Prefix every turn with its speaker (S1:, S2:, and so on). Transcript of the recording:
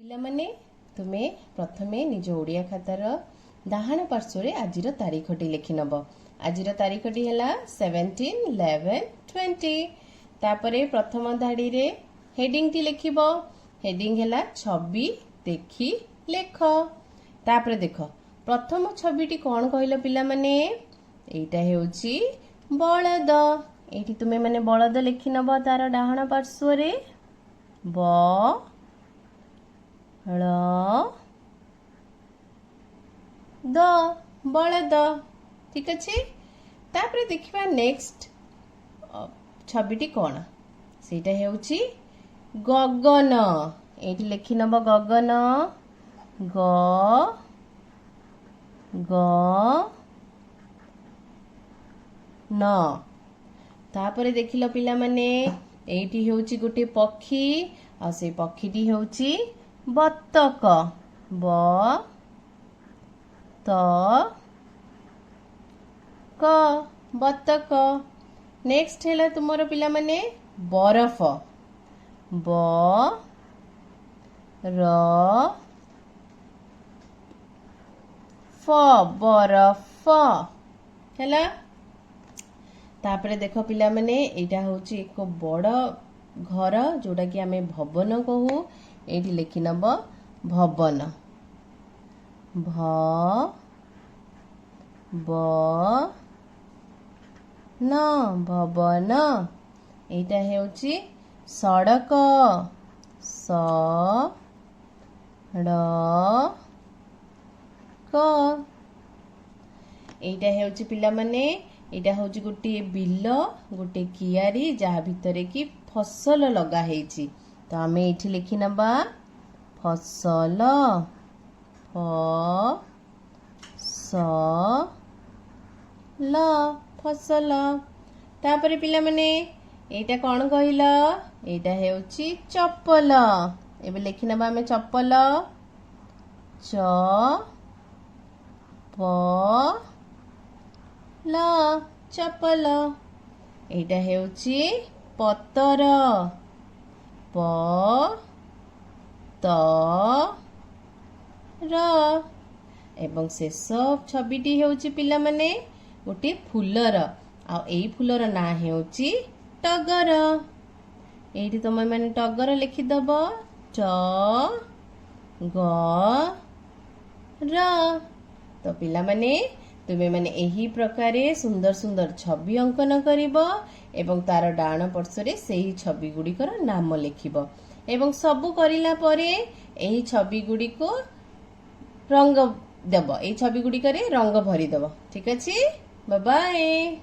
S1: पिलामाने तुमे प्रथमे निज ओडिया खातार डाहाण पार्श्वर आजिर तारीखटी लिखि नब। आजिर तारीखटी है 17/11/20। तापरे प्रथम धाड़ी रे हेडिंग टी लिखिब। हेडिंग है छवि देखि लेख। तापरे देख प्रथम छविटी कौन कहल पिलामाने? एटा हेउची बलद। एठी तुमे माने बलद लिखि नब तार डाहाण पार्श्वर ब ल द बलद। ठीक अच्छे। तापरे देखिबा नेक्स्ट छविटी कौन? सेटा हेउची गगन। एठी लिखि नब गगन ग ग न। तापरे देखिलो पिला माने एठी हेउची गोटे पक्षी आ से पक्षीटी हेउची बत्तक ब त क बत्तक। नेक्स्ट है तुमर पिला माने बरफ ब र फ बरफ हैला। तापरे देख पिला माने एटा होची एक बड़ घर जोटा कि आमे भवन कहू। एठी लिखि नब भवन भ ब न भवन। एटा हेउची सड़क स ड़ क। एटा हेउची पिला माने एटा होची गोटे बिल गोटे कियारी जहा भितरे की फसल लगा हेची। तो आमे एठी लिखि नबा फसल फ स ल फसल। तापरे पिला माने एटा कौन कहिल? एटा हेउची चप्पल। एबे लिखि नबा आमे चप्पल च प ल चप्पल। एटा हेउची पतर प त र। एवं शेष छविटी हेउची पिला माने गोटे फूलर आ एई फूलर ना हेउची टगर। एठी तुम माने टगर लिखि दब ट ग र। तो पिला माने तुमे माने एही प्रकारे सुंदर सुंदर छवि अंकन करिबो एवं तार डाण पार्श्वरे सेही छवि गुड़िकर नाम लिखिबो एवं सबु करिला परे एही छवि गुड़ी को रंग देबो। एही छवि गुड़िकरे रंग भरी देबो। ठीक अछि। Bye bye.